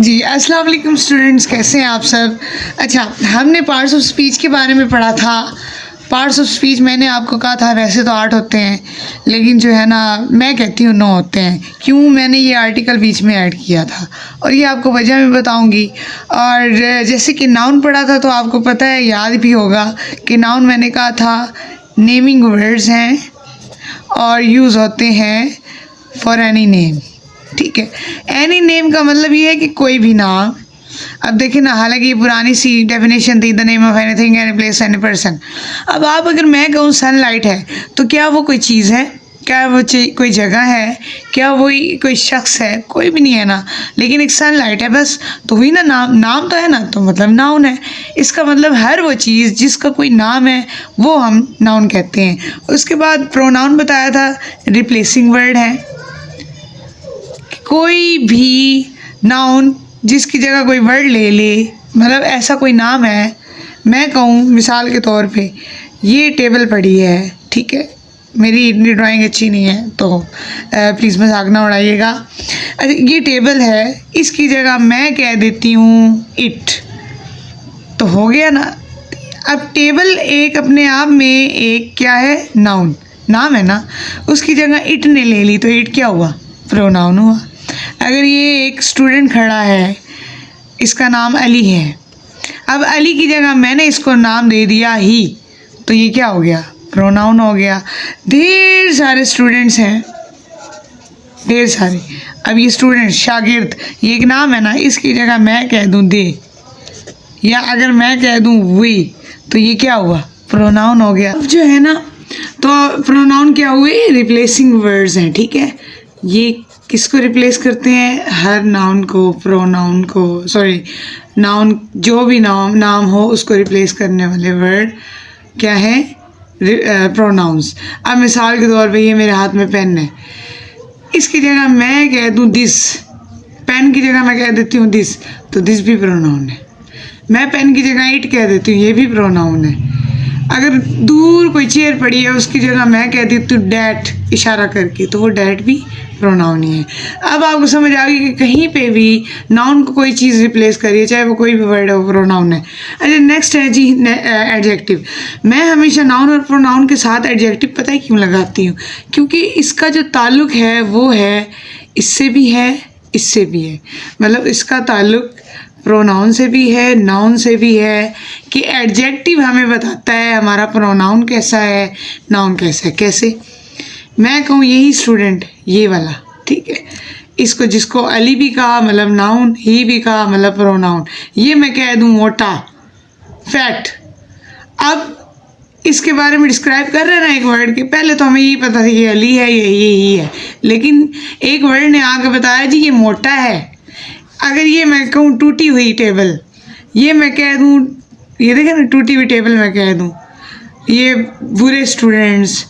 जी, अस्सलाम वालेकुम स्टूडेंट्स, कैसे हैं आप सब। अच्छा, हमने पार्ट्स ऑफ स्पीच के बारे में पढ़ा था। पार्ट्स ऑफ स्पीच मैंने आपको कहा था वैसे तो 8 होते हैं, लेकिन जो है ना मैं कहती हूँ 9 होते हैं। क्यों मैंने ये आर्टिकल बीच में ऐड किया था और ये आपको वजह में बताऊँगी। और जैसे कि नाउन पढ़ा था तो आपको पता है, याद भी होगा कि नाउन मैंने कहा था नेमिंग वर्ड्स हैं और यूज़ होते हैं फॉर एनी नेम। ठीक है, एनी नेम का मतलब ये है कि कोई भी नाम। अब देखें ना, हालांकि ये पुरानी सी डेफिनेशन थी, the name of anything, any place, any person. अब आप अगर मैं कहूँ सनलाइट है तो क्या वो कोई चीज़ है? क्या वो कोई जगह है? क्या वो कोई शख्स है? कोई भी नहीं है ना, लेकिन एक सनलाइट है बस। तो हुई ना नाम तो है ना, तो मतलब नाउन है। इसका मतलब हर वो चीज़ जिसका कोई नाम है वो हम नाउन कहते हैं। उसके बाद प्रोनाउन बताया था, रिप्लेसिंग वर्ड है। कोई भी नाउन जिसकी जगह कोई वर्ड ले ले, मतलब ऐसा कोई नाम है। मैं कहूँ मिसाल के तौर पे ये टेबल पड़ी है, ठीक है, मेरी इतनी ड्राइंग अच्छी नहीं है तो प्लीज़ मजाक ना उड़ाइएगा। अच्छा, ये टेबल है, इसकी जगह मैं कह देती हूँ इट, तो हो गया ना। अब टेबल एक अपने आप में एक क्या है, नाउन, नाम है ना। उसकी जगह इट ने ले ली तो इट क्या हुआ, प्रोनाउन हुआ। अगर ये एक स्टूडेंट खड़ा है, इसका नाम अली है, अब अली की जगह मैंने इसको नाम दे दिया ही, तो ये क्या हो गया, प्रोनाउन हो गया। ढेर सारे स्टूडेंट्स हैं, ढेर सारे। अब ये स्टूडेंट, शागिर्द, ये एक नाम है ना, इसकी जगह मैं कह दूँ दे, या अगर मैं कह दूँ वी, तो ये क्या हुआ, प्रोनाउन हो गया। अब जो है ना, तो प्रोनाउन क्या हुए, रिप्लेसिंग वर्ड्स हैं। ठीक है, ये किसको रिप्लेस करते हैं, हर नाउन को, प्रोनाउन को, सॉरी नाउन, जो भी नाम हो उसको रिप्लेस करने वाले वर्ड क्या है, प्रोनाउंस। अब मिसाल के तौर पे ये मेरे हाथ में पेन है, इसकी जगह मैं कह दूँ दिस, पेन की जगह मैं कह देती हूँ दिस, तो दिस भी प्रोनाउन है। मैं पेन की जगह इट कह देती हूँ, ये भी प्रोनाउन है। अगर दूर कोई चेयर पड़ी है, उसकी जगह मैं कह देती हूँ डैट, इशारा करके, तो वो डैट भी प्रोनाउन ही है। अब आपको समझ आ गई कि कहीं पे भी नाउन को कोई चीज़ रिप्लेस करिए, चाहे वो कोई भी वर्ड है, वो प्रोनाउन है। अच्छा, नेक्स्ट है जी एडजेक्टिव। मैं हमेशा नाउन और प्रोनाउन के साथ एडजेक्टिव पता है क्यों लगाती हूँ, क्योंकि इसका जो ताल्लुक है वो है, इससे भी है, इससे भी है। मतलब इसका ताल्लुक प्रोनाउन से भी है, नाउन से भी है, कि एडजेक्टिव हमें बताता है हमारा प्रोनाउन कैसा है, नाउन कैसा है। कैसे? मैं कहूँ यही स्टूडेंट, ये वाला, ठीक है, इसको, जिसको अली भी कहा मतलब नाउन, ही भी कहा मतलब प्रोनाउन, ये मैं कह दूँ मोटा, फैट। अब इसके बारे में डिस्क्राइब कर रहे हैं ना एक वर्ड के, पहले तो हमें यही पता था कि अली है, ये ही है, लेकिन एक वर्ड ने आके बताया जी ये मोटा है। अगर ये मैं कहूँ टूटी हुई टेबल, ये मैं कह दूँ, ये देखें ना, टूटी हुई टेबल मैं कह दूँ, ये बुरे स्टूडेंट्स,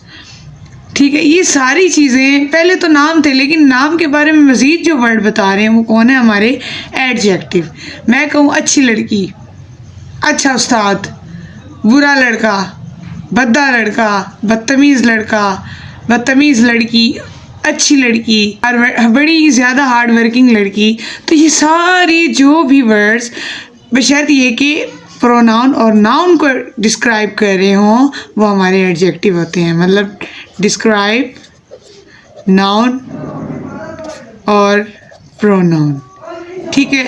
ठीक है। ये सारी चीज़ें पहले तो नाम थे, लेकिन नाम के बारे में मज़ीद जो वर्ड बता रहे हैं वो कौन है, हमारे एडजेक्टिव। मैं कहूँ अच्छी लड़की, अच्छा उस्ताद, बुरा लड़का, भद्दा लड़का, बदतमीज़ लड़का, बदतमीज़ लड़की, अच्छी लड़की, बड़ी ज़्यादा हार्ड वर्किंग लड़की। तो ये सारी जो भी वर्ड्स बशर्त ये कि प्रोनाउन और नाउन को डिस्क्राइब कर रहे हों, वो हमारे एडजेक्टिव होते हैं। मतलब डिस्क्राइब, नाउन और प्रोनाउन, ठीक है।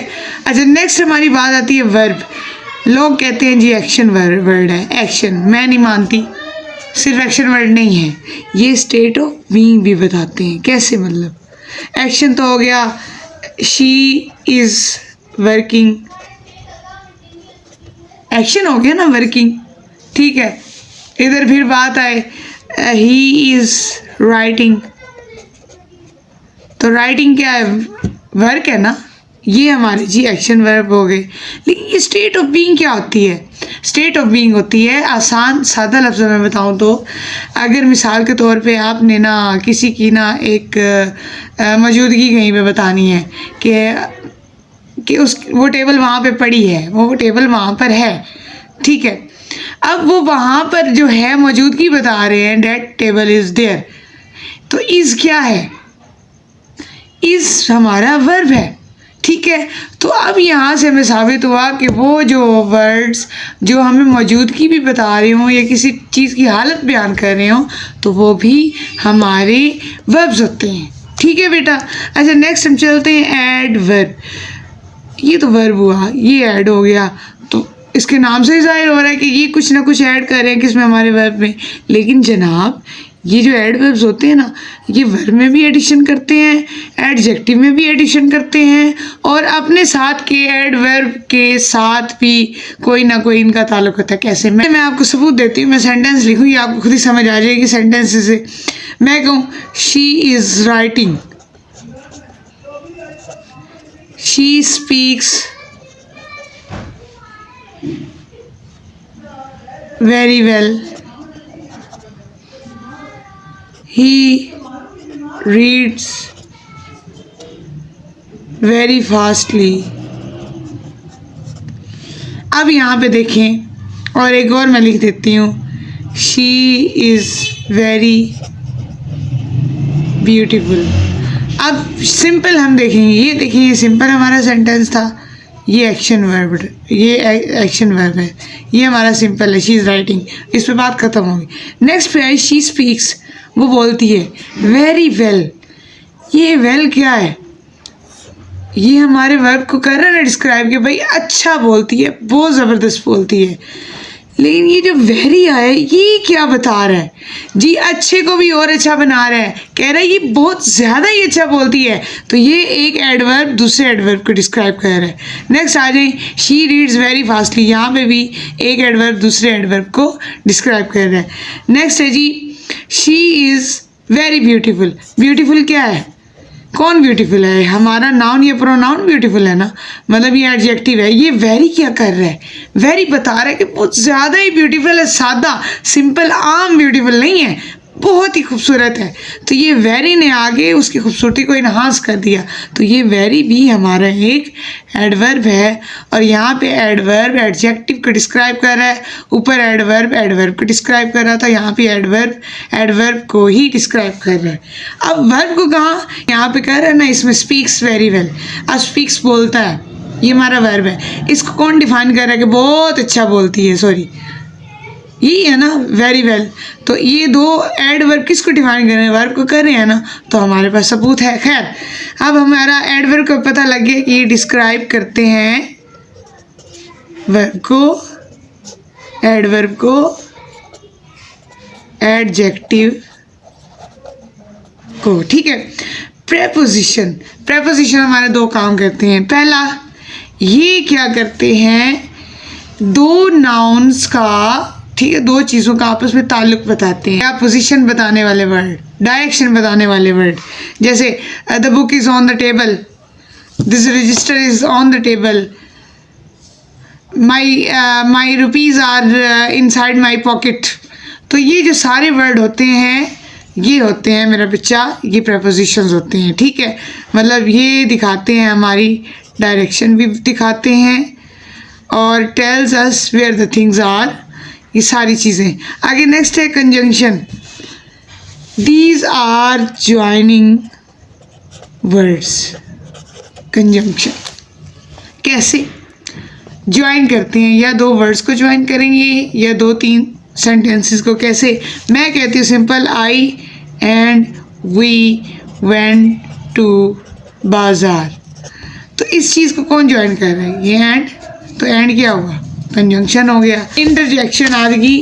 अच्छा, नेक्स्ट हमारी बात आती है वर्ब। लोग कहते हैं जी एक्शन वर्ड है, एक्शन। मैं नहीं मानती, सिर्फ एक्शन वर्ड नहीं है, ये स्टेट ऑफ बीइंग भी बताते हैं। कैसे? मतलब एक्शन तो हो गया, शी इज़ वर्किंग, एक्शन हो गया ना, वर्किंग, ठीक है। इधर फिर बात आए, ही इज़ राइटिंग, तो राइटिंग क्या है, वर्क है ना, ये हमारे जी एक्शन वर्ब हो गए। लेकिन ये स्टेट ऑफ बीइंग क्या होती है? स्टेट ऑफ बीइंग होती है, आसान सादा लफ्ज़ों में बताऊँ तो, अगर मिसाल के तौर पे आपने ना किसी की ना एक मौजूदगी कहीं पे बतानी है कि वो टेबल वहाँ पे पड़ी है, वो टेबल वहाँ पर है, ठीक है। अब वो वहाँ पर जो है मौजूदगी बता रहे हैं, डेट टेबल इज़ देयर, तो इज़ क्या है, इज़ हमारा वर्ब है, ठीक है। तो अब यहाँ से हमें साबित हुआ कि वो जो वर्ड्स जो हमें मौजूदगी भी बता रहे हों या किसी चीज़ की हालत बयान कर रहे हों तो वो भी हमारे वर्ब्स होते हैं। ठीक है बेटा। अच्छा नेक्स्ट हम चलते हैं ऐड वर्ब। ये तो वर्ब हुआ, ये ऐड हो गया, तो इसके नाम से ही जाहिर हो रहा है कि ये कुछ ना कुछ ऐड कर रहे हैं किसमें, हमारे वर्ब में। लेकिन जनाब ये जो ऐड वर्ब्स होते हैं ना, ये वर्ब में भी एडिशन करते हैं, एडजेक्टिव में भी एडिशन करते हैं, और अपने साथ के ऐड वर्ब के साथ भी कोई ना कोई इनका ताल्लुक होता है। कैसे? मैं आपको सबूत देती हूँ। मैं सेंटेंस लिखूँ, ये आपको खुद ही समझ आ जाएगी सेंटेंस से। मैं कहूँ she is writing, she speaks very well, he reads very fastly। अब यहाँ पे देखें, और एक और मैं लिख देती हूँ, she is very beautiful। अब सिंपल हम देखेंगे, ये देखिए ये सिंपल हमारा सेंटेंस था, ये एक्शन वर्ब है, ये हमारा सिंपल है, शी इज़ राइटिंग, इस पे बात ख़त्म होगी। नेक्स्ट पे है शी स्पीक्स, वो बोलती है वेरी वेल। ये वेल क्या है? ये हमारे वर्ब को कर रहा है डिस्क्राइब कि भाई अच्छा बोलती है, बहुत ज़बरदस्त बोलती है। लेकिन ये जो वेरी आया ये क्या बता रहा है जी? अच्छे को भी और अच्छा बना रहा है, कह रहा है ये बहुत ज़्यादा ही अच्छा बोलती है, तो ये एक एडवर्ब दूसरे एडवर्ब को डिस्क्राइब कर रहा है। नेक्स्ट आ जाए शी रीड्स वेरी फास्टली, यहाँ पे भी एक एडवर्ब दूसरे एडवर्ब को डिस्क्राइब कर रहा है। नेक्स्ट है जी she is very beautiful. Beautiful क्या है? कौन ब्यूटीफुल है? हमारा नाउन या प्रोनाउन ब्यूटीफुल है ना, मतलब ये एडजेक्टिव है। ये वेरी क्या कर रहा है? वेरी बता रहा है कि बहुत ज़्यादा ही ब्यूटीफुल है, सादा सिंपल आम ब्यूटीफुल नहीं है, बहुत ही खूबसूरत है। तो ये वेरी ने आगे उसकी खूबसूरती को इन्हांस कर दिया, तो ये वेरी भी हमारा एक एडवर्ब है। और यहाँ पे एडवर्ब एडजेक्टिव को डिस्क्राइब कर रहा है, ऊपर एडवर्ब को डिस्क्राइब कर रहा था, यहाँ पे एडवर्ब को ही डिस्क्राइब कर रहा है। अब वर्ब को कहाँ यहाँ पे कर रहा है ना, इसमें स्पीक्स वेरी वेल। अब स्पीक्स बोलता है, ये हमारा वर्ब है। इसको कौन डिफाइन कर रहा है कि बहुत अच्छा बोलती है? सॉरी यही है ना, वेरी वेल। तो ये दो एडवर्ब किसको डिफाइन कर रहे हैं? वर्ब को कर रहे हैं ना, तो हमारे पास सबूत है। खैर अब हमारा एडवर्ब को पता लग गया कि ये डिस्क्राइब करते हैं वर्ब को, एडवर्ब को, एडजेक्टिव को। ठीक है। प्रेपोजिशन हमारे दो काम करते हैं। पहला, ये क्या करते हैं, दो नाउन्स का, ठीक है, दो चीज़ों का आपस में ताल्लुक बताते हैं, या पोजीशन बताने वाले वर्ड, डायरेक्शन बताने वाले वर्ड। जैसे the book is on the table, this register is on the table, my rupees are inside my pocket. तो ये जो सारे वर्ड होते हैं ये होते हैं मेरा बच्चा, ये प्रेपोजिशंस होते हैं। ठीक है, मतलब ये दिखाते हैं, हमारी डायरेक्शन भी दिखाते हैं, और tells us where the things are, ये सारी चीज़ें। आगे नेक्स्ट है conjunction. These are joining words. Conjunction कैसे ज्वाइन करते हैं? या दो वर्ड्स को ज्वाइन करेंगे या दो तीन सेंटेंसेस को। कैसे? मैं कहती हूँ simple, I and we went to bazaar. तो इस चीज़ को कौन ज्वाइन कर रहा है? ये एंड, तो एंड क्या हुआ? कंजंक्शन हो गया। इंटरजेक्शन आ गई,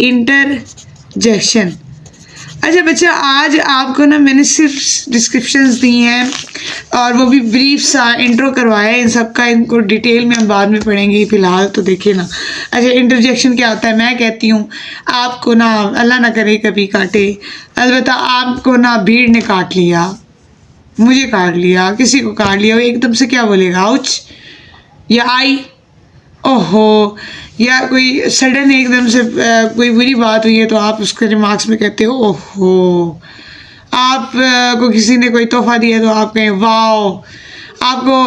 इंटरजेक्शन। अच्छा बच्चा, आज आपको ना मैंने सिर्फ डिस्क्रिप्शंस दी हैं और वो भी ब्रीफ सा इंट्रो करवाया है इन सब का, इनको डिटेल में हम बाद में पढ़ेंगे, फ़िलहाल तो देखिए ना। अच्छा, इंटरजेक्शन क्या होता है? मैं कहती हूँ आपको ना, अल्लाह ना करे कभी काटे, अलबत्ता आपको ना भीड़ ने काट लिया, मुझे काट लिया, किसी को काट लिया, वो एकदम से क्या बोलेगा? आउच, या आई, ओहो, या कोई सडन एकदम से कोई बुरी बात हुई है तो आप उसके रिमार्क्स में कहते हो ओहो। आप को किसी ने कोई तोहफा दिया तो आप कहें वाओ। आपको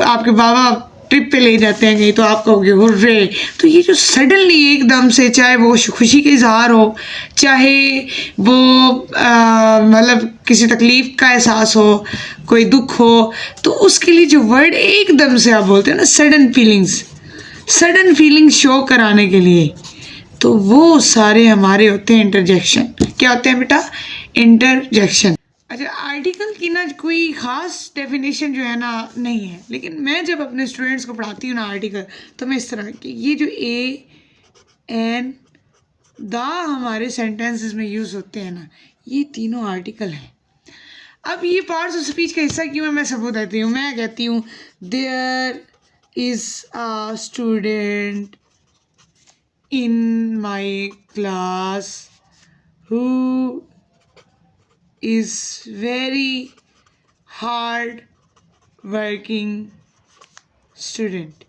आपके बाबा ट्रिप पे ले जाते हैं कहीं, तो आप कहोगे हुर्रे। तो ये जो सडनली एकदम से, चाहे वो खुशी का इजहार हो, चाहे वो मतलब किसी तकलीफ का एहसास हो, कोई दुख हो, तो उसके लिए जो वर्ड एकदम से आप बोलते हैं ना, सडन फीलिंग्स शो कराने के लिए, तो वो सारे हमारे होते हैं इंटरजेक्शन। क्या होते हैं बेटा? इंटरजेक्शन। अच्छा, आर्टिकल की ना कोई ख़ास डेफिनेशन जो है ना नहीं है, लेकिन मैं जब अपने स्टूडेंट्स को पढ़ाती हूँ ना आर्टिकल, तो मैं इस तरह की, ये जो ए एन द हमारे सेंटेंसेस में यूज़ होते हैं ना, ये तीनों आर्टिकल हैं। अब ये पार्ट्स ऑफ स्पीच का हिस्सा क्यों है, मैं सबूत देती हूँ। मैं कहती हूँ there is a student in my class who is very hard working student।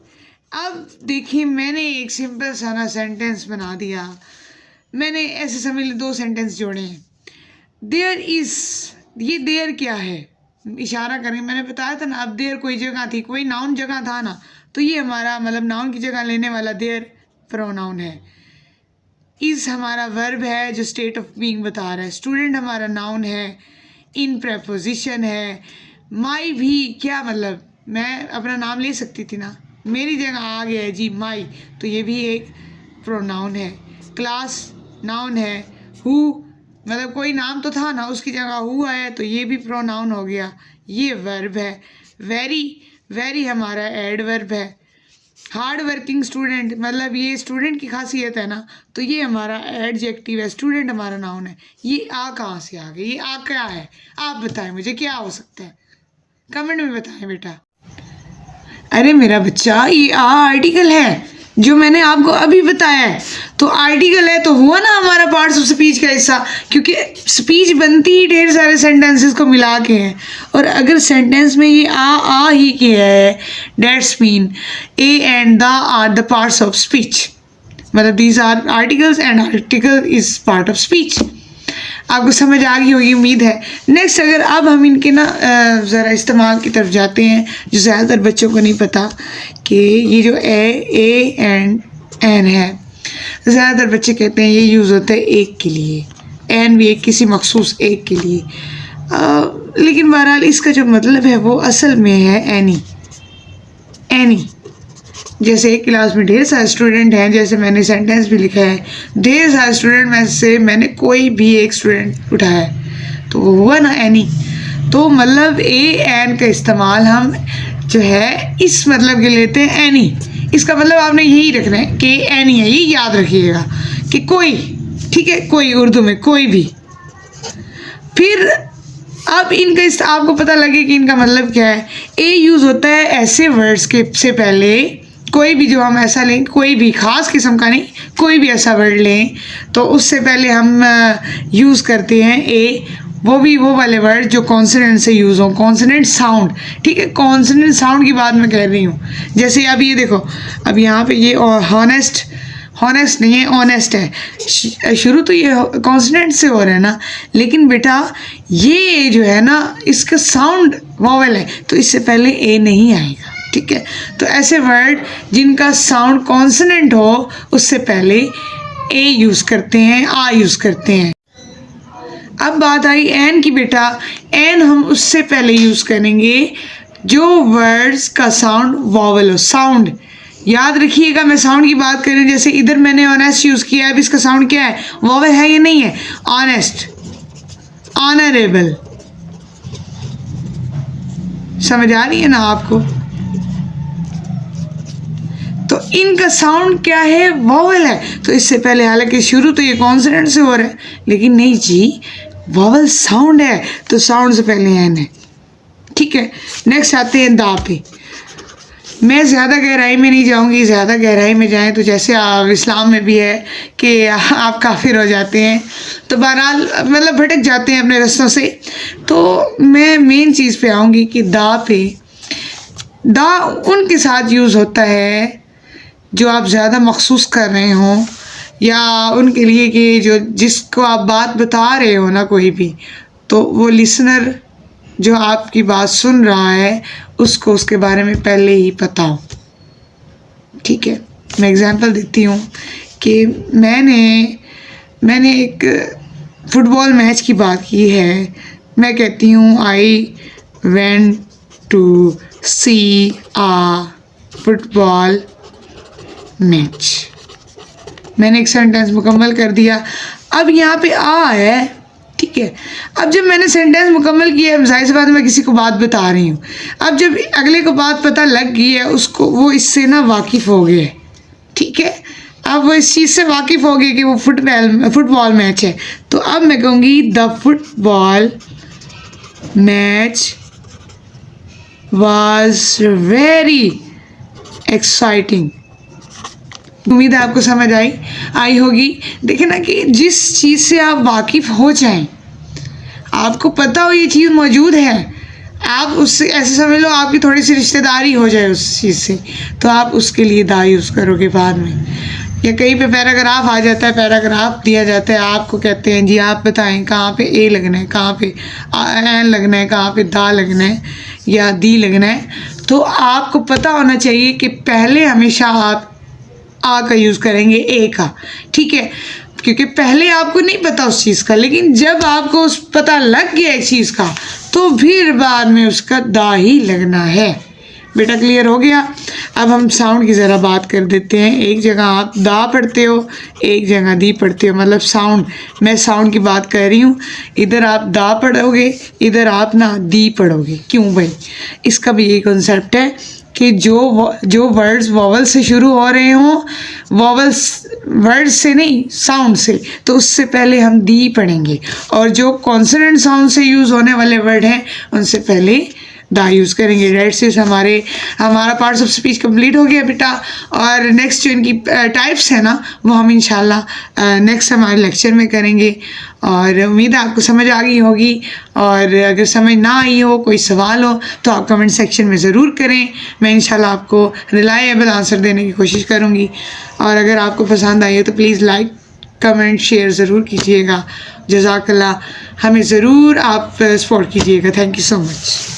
अब देखिए, मैंने एक सिंपल सा ना सेंटेंस बना दिया, मैंने ऐसे समझ ली 2 सेंटेंस जोड़े हैं। देयर इज़, ये देयर क्या है? इशारा करेंगे, मैंने बताया था ना, अब देयर कोई जगह थी, कोई नाउन जगह था ना, तो ये हमारा मतलब नाउन की जगह लेने वाला देयर प्रोनाउन है। इज़ हमारा वर्ब है जो स्टेट ऑफ बीइंग बता रहा है। स्टूडेंट हमारा नाउन है, इन प्रेपोजिशन है। माई भी क्या मतलब, मैं अपना नाम ले सकती थी ना, मेरी जगह आ गया है जी माई, तो ये भी एक प्रोनाउन है। क्लास नाउन है। हु मतलब कोई नाम तो था ना, उसकी जगह हु आया, तो ये भी प्रोनाउन हो गया। ये वर्ब है। वेरी हमारा एडवर्ब है। हार्ड वर्किंग स्टूडेंट मतलब ये स्टूडेंट की खासियत है ना, तो ये हमारा एडजेक्टिव है। स्टूडेंट हमारा नाउन है। ये आ कहाँ से आ गई? ये आ क्या है? आप बताएं मुझे, क्या हो सकता है? कमेंट में बताएं बेटा। अरे मेरा बच्चा, ये आ आर्टिकल है जो मैंने आपको अभी बताया है। तो आर्टिकल है तो हुआ ना हमारा पार्ट्स ऑफ स्पीच का हिस्सा, क्योंकि स्पीच बनती ही ढेर सारे सेंटेंसेस को मिला के है। और अगर सेंटेंस में ये आ ही किया है, that's mean A and the are the parts of speech, मतलब these are articles and article is part of speech. आपको समझ आ गई होगी उम्मीद है। नेक्स्ट, अगर अब हम इनके ना ज़रा इस्तेमाल की तरफ जाते हैं, जो ज़्यादातर बच्चों को नहीं पता कि ये जो ए एंड एन है, ज़्यादातर बच्चे कहते हैं ये यूज़ होता है एक के लिए, एन भी एक किसी मखसूस एक के लिए। लेकिन बहरहाल इसका जो मतलब है वो असल में है एनी। जैसे एक क्लास में ढेर सारे स्टूडेंट हैं, जैसे मैंने सेंटेंस भी लिखा है, ढेर सारे स्टूडेंट में से मैंने कोई भी एक स्टूडेंट उठाया है, तो वो हुआ ना एनी। तो मतलब ए एन का इस्तेमाल हम जो है इस मतलब के लेते हैं एनी। इसका मतलब आपने यही रखना है कि एनी है, ये याद रखिएगा कि कोई, ठीक है, कोई, उर्दू में कोई भी। फिर अब इनका आपको पता लगे कि इनका मतलब क्या है। ए यूज़ होता है ऐसे वर्ड्स के से पहले, कोई भी जो हम ऐसा लें, कोई भी ख़ास किस्म का नहीं, कोई भी ऐसा वर्ड लें तो उससे पहले हम यूज़ करते हैं ए, वो भी वो वाले वर्ड जो कॉन्सोनेंट से यूज़ हो, कॉन्सोनेंट साउंड, ठीक है। कॉन्सोनेंट साउंड की बात मैं कह रही हूँ। जैसे अब ये देखो, अब यहाँ पे ये हॉनेस्ट नहीं है, ऑनेस्ट है। शुरू तो ये कॉन्सोनेंट से हो रहा है ना, लेकिन बेटा ये जो है ना, इसका साउंड वॉवेल है, तो इससे पहले ए नहीं आएगा, ठीक है। तो ऐसे वर्ड जिनका साउंड कॉन्सोनेंट हो, उससे पहले ए यूज़ करते हैं, आ यूज़ करते हैं। अब बात आई एन की बेटा, एन हम उससे पहले यूज़ करेंगे जो वर्ड्स का साउंड वॉवेल हो। साउंड याद रखिएगा, मैं साउंड की बात कर रही हूँ। जैसे इधर मैंने ऑनेस्ट यूज़ किया है, अब इसका साउंड क्या है? वॉवेल है या नहीं है? ऑनेस्ट, ऑनरेबल, समझ आ रही है ना आपको? तो इनका साउंड क्या है? वॉवेल है। तो इससे पहले, हालांकि शुरू तो ये कॉन्सोनेंट से हो रहा है, लेकिन नहीं जी, वॉवेल साउंड है, तो साउंड से पहले एन है, ठीक है। नेक्स्ट आते हैं दा पे। मैं ज़्यादा गहराई में नहीं जाऊंगी, ज़्यादा गहराई में जाएं तो जैसे इस्लाम में भी है कि आप काफिर हो जाते हैं, तो बहरहाल मतलब भटक जाते हैं अपने रास्तों से। तो मैं मेन चीज़ पे आऊँगी कि दा पे, दा उनके साथ यूज़ होता है जो आप ज़्यादा मखसूस कर रहे हों, या उनके लिए कि जो जिसको आप बात बता रहे हो ना कोई भी, तो वो लिसनर जो आपकी बात सुन रहा है उसको उसके बारे में पहले ही पता हो, ठीक है। मैं एग्जांपल देती हूँ कि मैंने एक फुटबॉल मैच की बात की है। मैं कहती हूँ I went to see a football match. मैंने एक सेंटेंस मुकम्मल कर दिया। अब यहाँ पे आ है, ठीक है। अब जब मैंने सेंटेंस मुकम्मल किया है, जाहिर सी बात मैं किसी को बात बता रही हूँ। अब जब अगले को बात पता लग गई है, उसको वो इससे ना वाकिफ़ हो गए, ठीक है। अब वो इस चीज़ से वाकिफ़ हो गए कि वो फुटबॉल मैच है, तो अब मैं कहूँगी the football match was very exciting. उम्मीद है आपको समझ आई होगी। देखिए ना कि जिस चीज़ से आप वाकिफ़ हो जाएं, आपको पता हो ये चीज़ मौजूद है, आप उससे ऐसे समझ लो आपकी थोड़ी सी रिश्तेदारी हो जाए उस चीज़ से, तो आप उसके लिए दा यूज़ करोगे बाद में। या कहीं पे पैराग्राफ आ जाता है, पैराग्राफ दिया जाता है, आपको कहते हैं जी आप बताएं कहाँ पे ए लगना है, कहाँ पे एन लगना है, कहाँ पे दा लगना है या दी लगना है। तो आपको पता होना चाहिए कि पहले हमेशा आप आ का यूज़ करेंगे, ए का, ठीक है। क्योंकि पहले आपको नहीं पता उस चीज़ का, लेकिन जब आपको उस पता लग गया एक चीज़ का, तो फिर बाद में उसका दा ही लगना है। बेटा क्लियर हो गया। अब हम साउंड की ज़रा बात कर देते हैं। एक जगह आप दा पढ़ते हो, एक जगह दी पढ़ते हो, मतलब साउंड, मैं साउंड की बात कर रही हूँ। इधर आप दा पढ़ोगे, इधर आप ना दी पढ़ोगे। क्यों भाई? इसका भी यही कॉन्सेप्ट है कि जो वर्ड्स वॉवल से शुरू हो रहे हों, वॉवल्स वर्ड से नहीं साउंड से, तो उससे पहले हम दी पढ़ेंगे, और जो कॉन्सोनेंट साउंड से यूज़ होने वाले वर्ड हैं उनसे पहले दा यूज़ करेंगे। डेट्स इज हमारा पार्ट्स ऑफ स्पीच कंप्लीट हो गया बेटा। और नेक्स्ट जो इनकी टाइप्स है ना, वो हम इंशाल्लाह नेक्स्ट हमारे लेक्चर में करेंगे। और उम्मीद है आपको समझ आ गई होगी। और अगर समझ ना आई हो, कोई सवाल हो, तो आप कमेंट सेक्शन में ज़रूर करें। मैं इंशाल्लाह आपको रिलायबल आंसर देने की कोशिश करूँगी। और अगर आपको पसंद आई हो तो प्लीज़ लाइक, कमेंट, शेयर ज़रूर कीजिएगा। जज़ाकल्लाह। हमें ज़रूर आप सपोर्ट कीजिएगा। Thank you so much.